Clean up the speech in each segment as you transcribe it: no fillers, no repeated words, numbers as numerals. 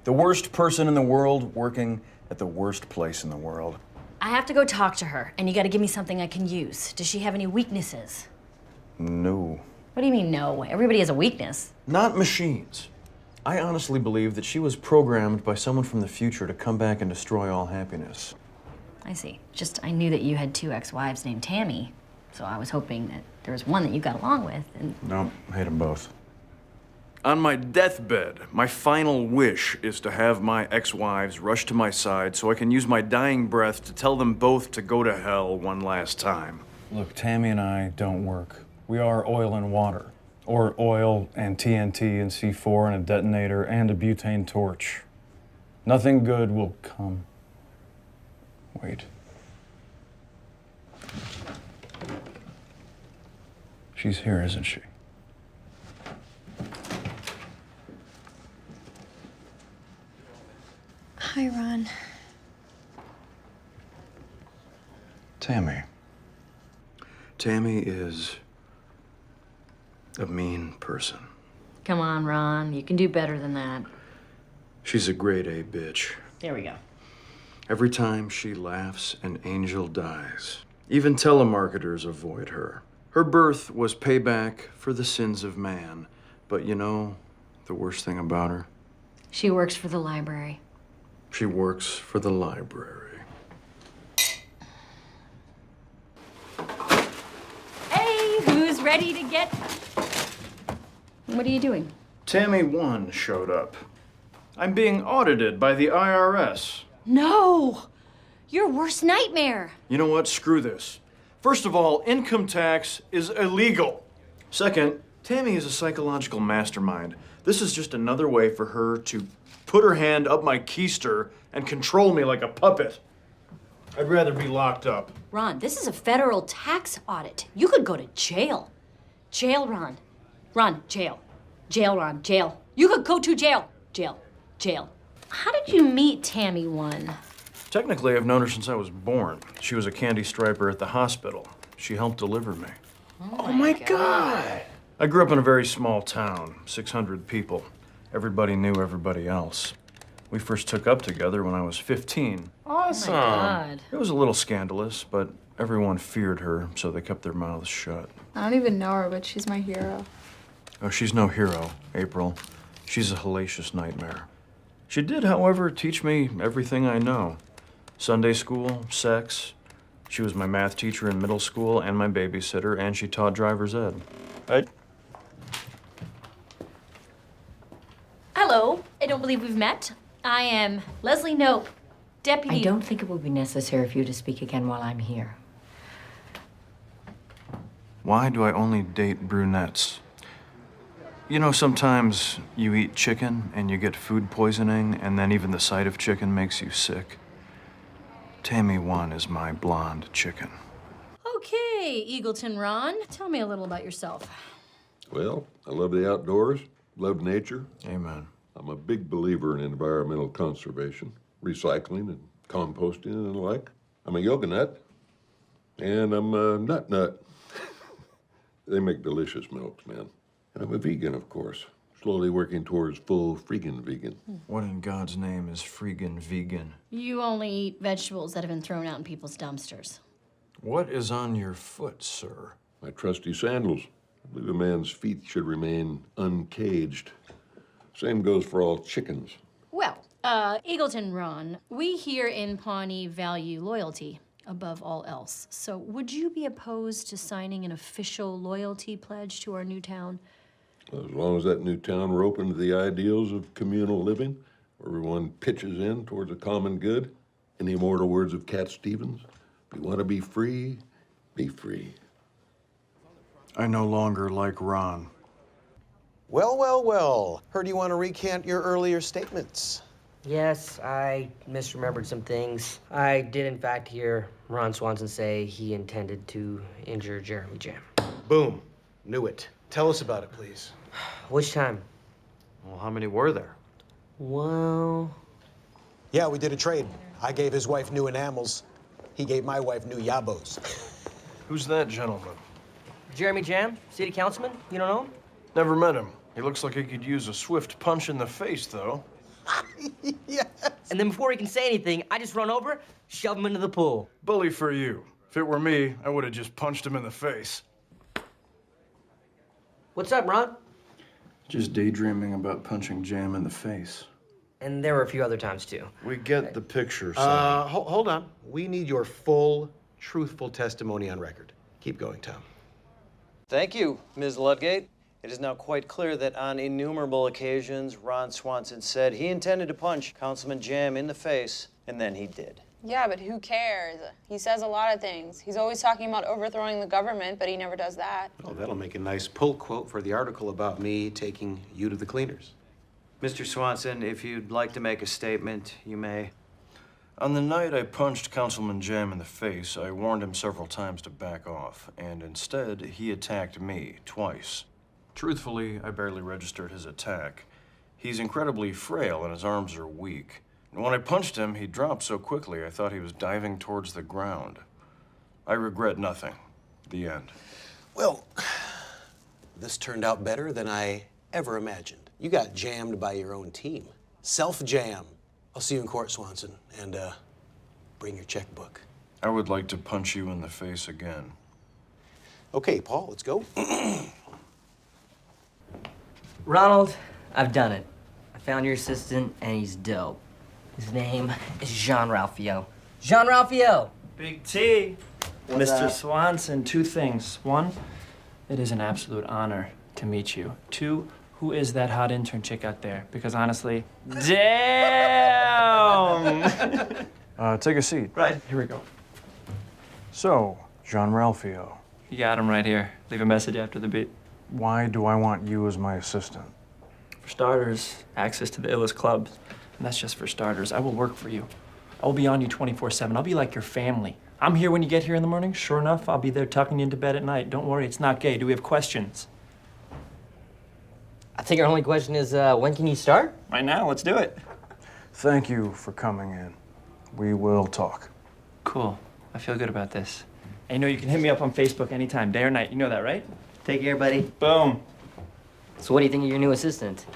The worst person in the world working at the worst place in the world. I have to go talk to her, and you gotta give me something I can use. Does she have any weaknesses? No. What do you mean, no? Everybody has a weakness. Not machines. I honestly believe that she was programmed by someone from the future to come back and destroy all happiness. I see. Just, I knew that you had 2 ex-wives named Tammy, so I was hoping that there was one that you got along with, and... No, I hate them both. On my deathbed, my final wish is to have my ex-wives rush to my side so I can use my dying breath to tell them both to go to hell one last time. Look, Tammy and I don't work. We are oil and water. Or oil and TNT and C4 and a detonator and a butane torch. Nothing good will come. Wait. She's here, isn't she? Hi, Ron. Tammy. Tammy is a mean person. Come on, Ron. You can do better than that. She's a grade A bitch. There we go. Every time she laughs, an angel dies. Even telemarketers avoid her. Her birth was payback for the sins of man. But you know the worst thing about her? She works for the library. She works for the library. Hey, who's ready to get... What are you doing? Tammy 1 showed up. I'm being audited by the IRS. No! Your worst nightmare! You know what? Screw this. First of all, income tax is illegal. Second, Tammy is a psychological mastermind. This is just another way for her to put her hand up my keister and control me like a puppet. I'd rather be locked up. Ron, this is a federal tax audit. You could go to jail. Jail, Ron. Ron, jail. Jail, Ron, jail. You could go to jail. Jail, jail. How did you meet Tammy 1? Technically, I've known her since I was born. She was a candy striper at the hospital. She helped deliver me. Oh my God. I grew up in a very small town, 600 people. Everybody knew everybody else. We first took up together when I was 15. Awesome. Oh my God. It was a little scandalous, but everyone feared her, so they kept their mouths shut. I don't even know her, but she's my hero. Oh, she's no hero, April. She's a hellacious nightmare. She did, however, teach me everything I know. Sunday school, sex. She was my math teacher in middle school and my babysitter, and she taught driver's ed. Right? Hello. I don't believe we've met. I am Leslie Knope, deputy... I don't think it would be necessary for you to speak again while I'm here. Why do I only date brunettes? You know, sometimes you eat chicken and you get food poisoning, and then even the sight of chicken makes you sick. Tammy 1 is my blonde chicken. Okay, Eagleton Ron. Tell me a little about yourself. Well, I love the outdoors, love nature. Amen. I'm a big believer in environmental conservation, recycling and composting and the like. I'm a yoga nut, and I'm a nut. They make delicious milks, man. And I'm a vegan, of course, slowly working towards full freaking vegan. What in God's name is freaking vegan? You only eat vegetables that have been thrown out in people's dumpsters. What is on your foot, sir? My trusty sandals. I believe a man's feet should remain uncaged. Same goes for all chickens. Well, Eagleton Ron, we here in Pawnee value loyalty above all else. So would you be opposed to signing an official loyalty pledge to our new town? As long as that new town were open to the ideals of communal living, where everyone pitches in towards a common good, in the immortal words of Cat Stevens, if you want to be free, be free. I no longer like Ron. Well, well, well. Heard you want to recant your earlier statements. Yes, I misremembered some things. I did, in fact, hear Ron Swanson say he intended to injure Jeremy Jam. Boom. Knew it. Tell us about it, please. Which time? Well, how many were there? Well... Yeah, we did a trade. I gave his wife new enamels. He gave my wife new yabos. Who's that gentleman? Jeremy Jam, city councilman. You don't know him? Never met him. He looks like he could use a swift punch in the face, though. Yes. And then before he can say anything, I just run over, shove him into the pool. Bully for you. If it were me, I would have just punched him in the face. What's up, Ron? Just daydreaming about punching Jam in the face. And there were a few other times, too. We get the picture, son. Hold on. We need your full, truthful testimony on record. Keep going, Tom. Thank you, Ms. Ludgate. It is now quite clear that on innumerable occasions, Ron Swanson said he intended to punch Councilman Jam in the face, and then he did. Yeah, but who cares? He says a lot of things. He's always talking about overthrowing the government, but he never does that. Oh, that'll make a nice pull quote for the article about me taking you to the cleaners. Mr. Swanson, if you'd like to make a statement, you may. On the night I punched Councilman Jam in the face, I warned him several times to back off, and instead, he attacked me twice. Truthfully, I barely registered his attack. He's incredibly frail and his arms are weak. And when I punched him, he dropped so quickly I thought he was diving towards the ground. I regret nothing. The end. Well, this turned out better than I ever imagined. You got jammed by your own team. Self-jam. I'll see you in court, Swanson, and bring your checkbook. I would like to punch you in the face again. Okay, Paul, let's go. Ronald, I've done it. I found your assistant, and he's dope. His name is Jean Ralphio. Jean Ralphio! Big T. Mr. Swanson, two things. One, it is an absolute honor to meet you. Two, who is that hot intern chick out there? Because honestly, damn! Take a seat. Right, here we go. So, Jean Ralphio, You got him right here. Leave a message after the beat. why do I want you as my assistant? For starters, access to the illest clubs. And that's just for starters. I will work for you. I will be on you 24/7. I'll be like your family. I'm here when you get here in the morning. Sure enough, I'll be there tucking you into bed at night. Don't worry, it's not gay. Do we have questions? I think our only question is, when can you start? Right now, let's do it. Thank you for coming in. We will talk. Cool. I feel good about this. And you know you can hit me up on Facebook anytime, day or night. You know that, right? Take care, buddy. Boom. So what do you think of your new assistant?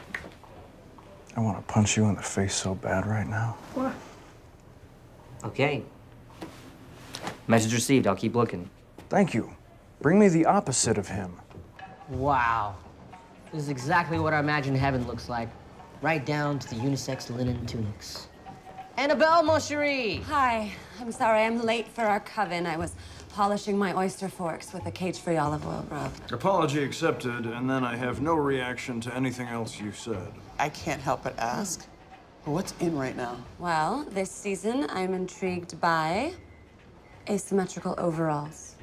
I want to punch you in the face so bad right now. What? Okay. Message received. I'll keep looking. Thank you. Bring me the opposite of him. Wow. This is exactly what I imagine heaven looks like. Right down to the unisex linen tunics. Annabelle, mon chéri! Hi. I'm sorry I'm late for our coven. I was polishing my oyster forks with a cage-free olive oil rub. Apology accepted, and then I have no reaction to anything else you said. I can't help but ask, what's in right now? Well, this season I'm intrigued by asymmetrical overalls,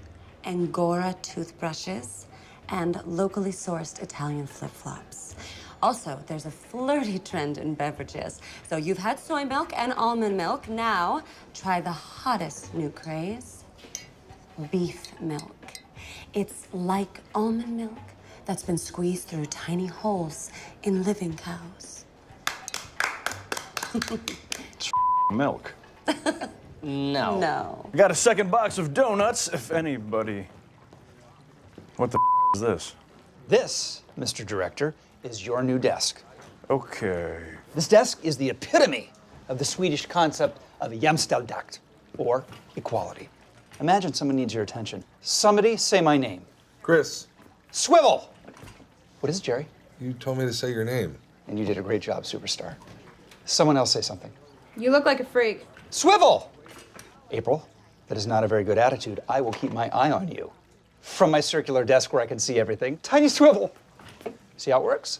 Angora toothbrushes, and locally sourced Italian flip-flops. Also, there's a flirty trend in beverages. So you've had soy milk and almond milk. Now, try the hottest new craze, beef milk. It's like almond milk that's been squeezed through tiny holes in living cows. Milk. No. No. I got a second box of donuts, if anybody. What the is this? This, Mr. Director, is your new desk. Okay. This desk is the epitome of the Swedish concept of jämställdhet, or equality. Imagine someone needs your attention. Somebody say my name. Chris. Swivel! What is it, Jerry? You told me to say your name. And you did a great job, superstar. Someone else say something. You look like a freak. Swivel! April, that is not a very good attitude. I will keep my eye on you. From my circular desk where I can see everything. Tiny swivel. See how it works?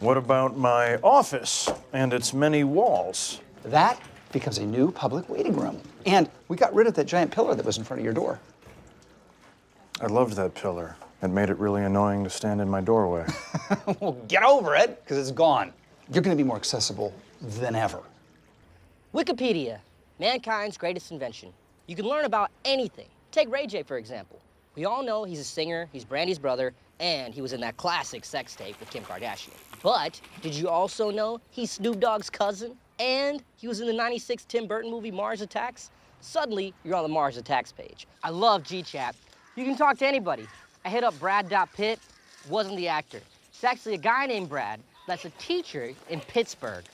What about my office and its many walls? That becomes a new public waiting room. And we got rid of that giant pillar that was in front of your door. I loved that pillar. It made it really annoying to stand in my doorway. Well, get over it, because it's gone. You're going to be more accessible than ever. Wikipedia, mankind's greatest invention. You can learn about anything. Take Ray J, for example. We all know he's a singer, he's Brandy's brother, and he was in that classic sex tape with Kim Kardashian. But did you also know he's Snoop Dogg's cousin? And he was in the '96 Tim Burton movie Mars Attacks? Suddenly, you're on the Mars Attacks page. I love G-Chat. You can talk to anybody. I hit up Brad.Pitt, wasn't the actor. It's actually a guy named Brad that's a teacher in Pittsburgh.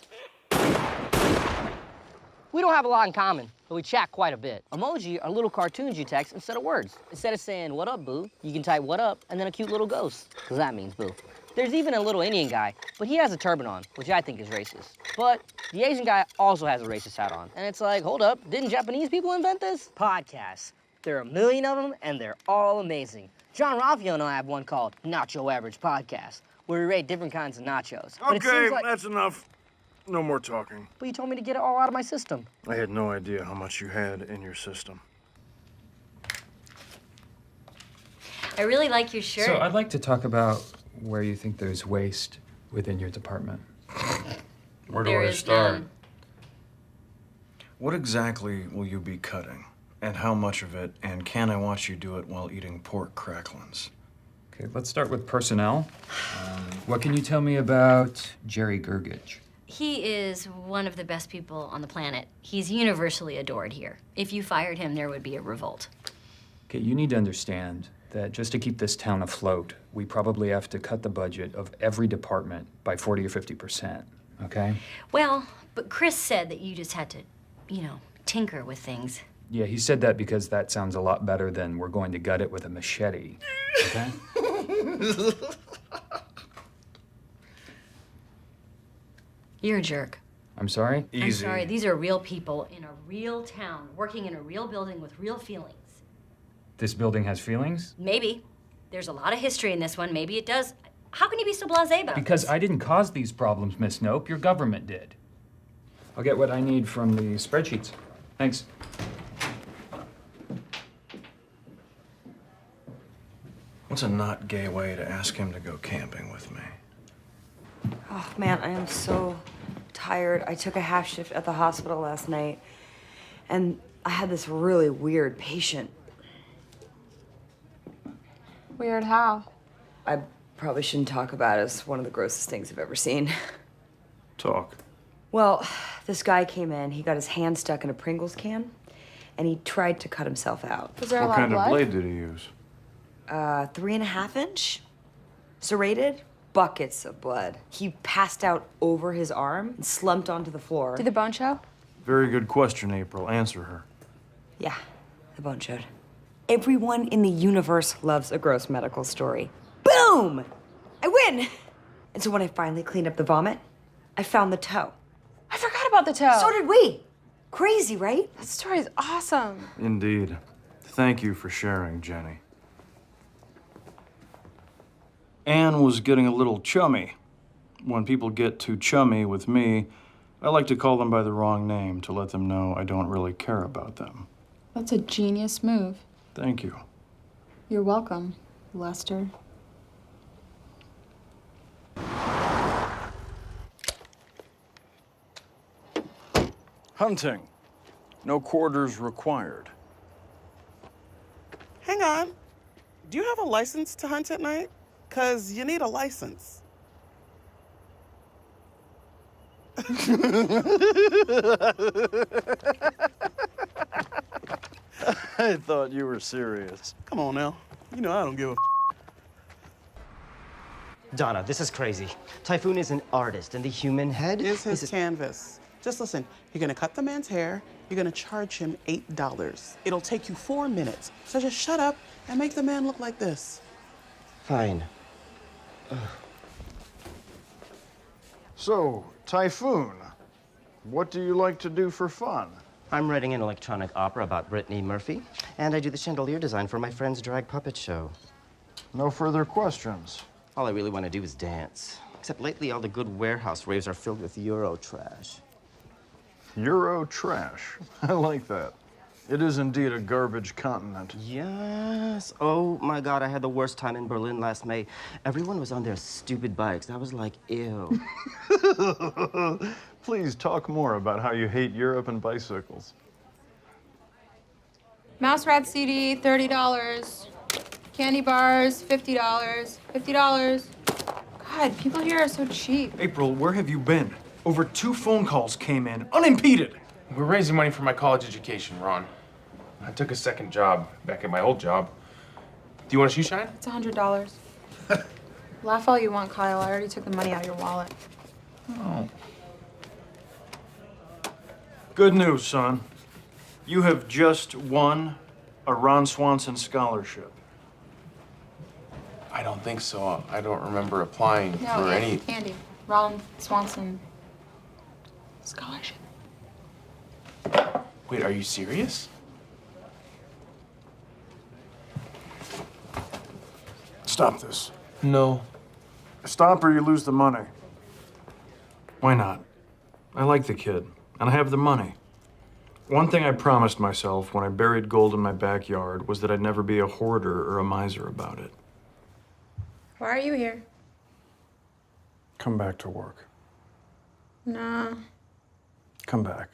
We don't have a lot in common, but we chat quite a bit. Emoji are little cartoons you text instead of words. Instead of saying, what up, boo, you can type what up and then a cute little ghost, because that means boo. There's even a little Indian guy, but he has a turban on, which I think is racist. But the Asian guy also has a racist hat on. And it's like, hold up, didn't Japanese people invent this? Podcasts. There are 1 million of them, and they're all amazing. John Ralphio and I have one called Not Your Average Podcast, where we rate different kinds of nachos. But it Okay, seems like... that's enough. No more talking. But you told me to get it all out of my system. I had no idea how much you had in your system. I really like your shirt. So I'd like to talk about where you think there's waste within your department. Where do I start? What exactly will you be cutting? And how much of it? And can I watch you do it while eating pork cracklins? Okay, let's start with personnel. What can you tell me about Jerry Gergich? He is one of the best people on the planet. He's universally adored here. If you fired him, there would be a revolt. Okay, you need to understand that just to keep this town afloat, we probably have to cut the budget of every department by 40 or 50%, okay? Well, but Chris said that you just had to, tinker with things. Yeah, he said that because that sounds a lot better than we're going to gut it with a machete, okay? You're a jerk. I'm sorry? I'm sorry. These are real people in a real town, working in a real building with real feelings. This building has feelings? Maybe. There's a lot of history in this one. Maybe it does. How can you be so blasé about Because this? I didn't cause these problems, Miss Knope. Your government did. I'll get what I need from the spreadsheets. Thanks. What's a not gay way to ask him to go camping with me? Oh, man, I am so tired. I took a half shift at the hospital last night, and I had this really weird patient. Weird how? I probably shouldn't talk about it. It's one of the grossest things I've ever seen. Talk. Well, this guy came in, he got his hand stuck in a Pringles can, and he tried to cut himself out. Was there a lot of blood? What kind of blade did he use? 3.5 inch, serrated, buckets of blood. He passed out over his arm and slumped onto the floor. Did the bone show? Very good question, April. Answer her. Yeah, the bone showed. Everyone in the universe loves a gross medical story. Boom! I win! And so when I finally cleaned up the vomit, I found the toe. I forgot about the toe. So did we. Crazy, right? That story is awesome. Indeed. Thank you for sharing, Jenny. Anne was getting a little chummy. When people get too chummy with me, I like to call them by the wrong name to let them know I don't really care about them. That's a genius move. Thank you. You're welcome, Lester. Hunting. No quarters required. Hang on. Do you have a license to hunt at night? 'Cause you need a license. I thought you were serious. Come on now. You know I don't give a Donna, this is crazy. Typhoon is an artist, and the human head is his canvas. Just listen, you're gonna cut the man's hair, you're gonna charge him $8. It'll take you 4 minutes. So just shut up and make the man look like this. Fine. So, Typhoon, what do you like to do for fun? I'm writing an electronic opera about Brittany Murphy, and I do the chandelier design for my friend's drag puppet show. No further questions. All I really want to do is dance. Except lately, all the good warehouse raves are filled with Euro trash. Euro trash. I like that. It is indeed a garbage continent. Yes. Oh, my God, I had the worst time in Berlin last May. Everyone was on their stupid bikes. I was like, ew. Please talk more about how you hate Europe and bicycles. Mouse Rat CD, $30. Candy bars, $50. $50. God, people here are so cheap. April, where have you been? Over 2 phone calls came in, unimpeded. We're raising money for my college education, Ron. I took a second job back at my old job. Do you want a shoe shine? It's $100. Laugh all you want, Kyle. I already took the money out of your wallet. Oh. Good news, son. You have just won a Ron Swanson scholarship. I don't think so. I don't remember applying for any. Andy, Ron Swanson scholarship. Wait, are you serious? Stop this. No. Stop or you lose the money. Why not? I like the kid, and I have the money. One thing I promised myself when I buried gold in my backyard was that I'd never be a hoarder or a miser about it. Why are you here? Come back to work. Nah. Come back.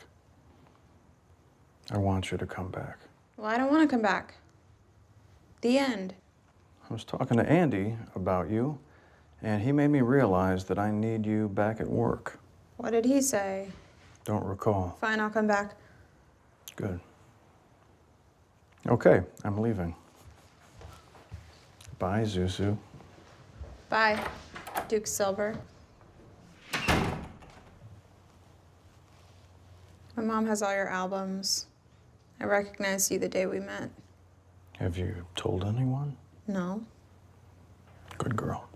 I want you to come back. Well, I don't want to come back. The end. I was talking to Andy about you, and he made me realize that I need you back at work. What did he say? Don't recall. Fine, I'll come back. Good. Okay, I'm leaving. Bye, Zuzu. Bye, Duke Silver. My mom has all your albums. I recognized you the day we met. Have you told anyone? No. Good girl.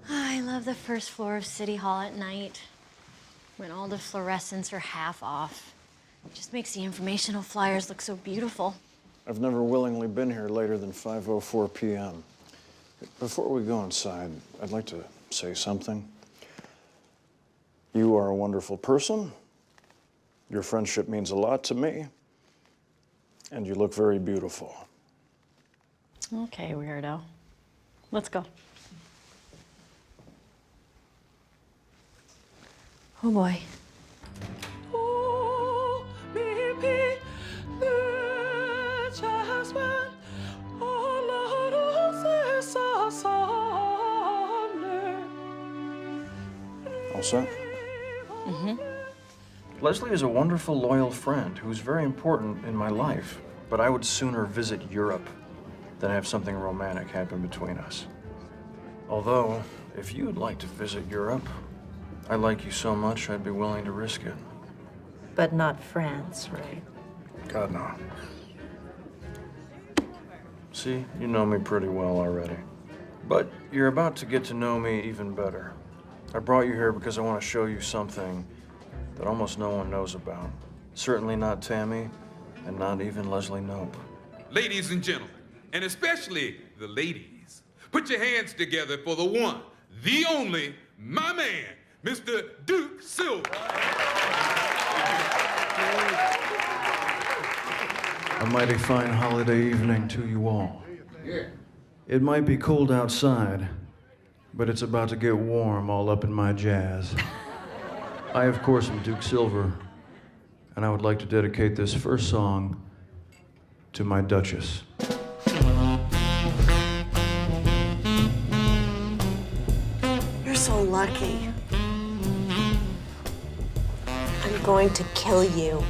I love the first floor of City Hall at night, when all the fluorescents are half off. It just makes the informational flyers look so beautiful. I've never willingly been here later than 5:04 p.m. Before we go inside, I'd like to say something. You are a wonderful person. Your friendship means a lot to me. And you look very beautiful. Okay, weirdo. Let's go. Oh boy. All set? Mm-hmm. Leslie is a wonderful, loyal friend who's very important in my life, but I would sooner visit Europe than have something romantic happen between us. Although, if you'd like to visit Europe, I like you so much I'd be willing to risk it. But not France, right? God, no. See, you know me pretty well already. But you're about to get to know me even better. I brought you here because I want to show you something that almost no one knows about. Certainly not Tammy, and not even Leslie Knope. Ladies and gentlemen, and especially the ladies, put your hands together for the one, the only, my man, Mr. Duke Silver. A mighty fine holiday evening to you all. It might be cold outside, but it's about to get warm all up in my jazz. I, of course, am Duke Silver, and I would like to dedicate this first song to my Duchess. You're so lucky. I'm going to kill you.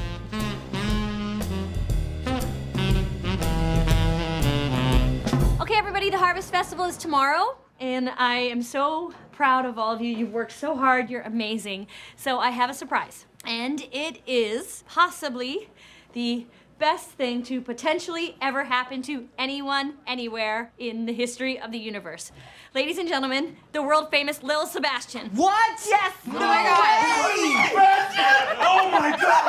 Okay, everybody, the Harvest Festival is tomorrow, and I am so proud of all of you. You've worked so hard. You're amazing. So I have a surprise, and it is possibly the best thing to potentially ever happen to anyone, anywhere in the history of the universe. Ladies and gentlemen, the world-famous Lil Sebastian. What? Yes! No way! Oh my God!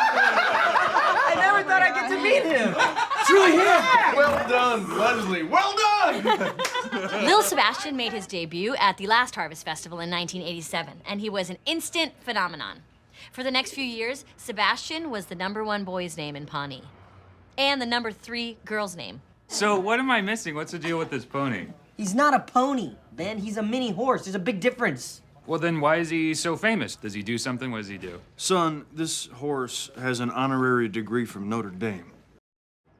I never thought I'd get to meet him. Truly him. Well done, Leslie. Well done. Lil Sebastian made his debut at the last Harvest Festival in 1987, and he was an instant phenomenon. For the next few years, Sebastian was the #1 boy's name in Pawnee, and the #3 girl's name. So what am I missing? What's the deal with this pony? He's not a pony, Ben. He's a mini horse. There's a big difference. Well, then why is he so famous? Does he do something? What does he do? Son, this horse has an honorary degree from Notre Dame.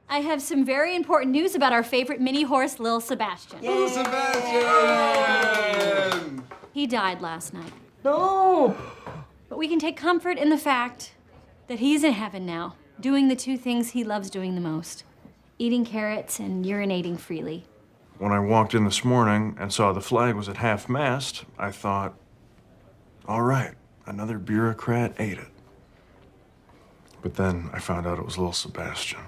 I have some very important news about our favorite mini horse, Lil Sebastian. Lil Sebastian! He died last night. No! But we can take comfort in the fact that he's in heaven now, doing the two things he loves doing the most, eating carrots and urinating freely. When I walked in this morning and saw the flag was at half-mast, I thought, All right, another bureaucrat ate it. But then I found out it was little Sebastian.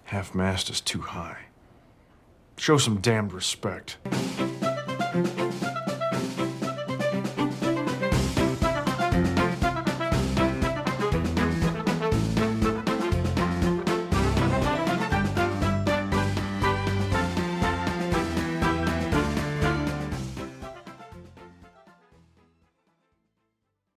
Half-mast is too high. Show some damned respect.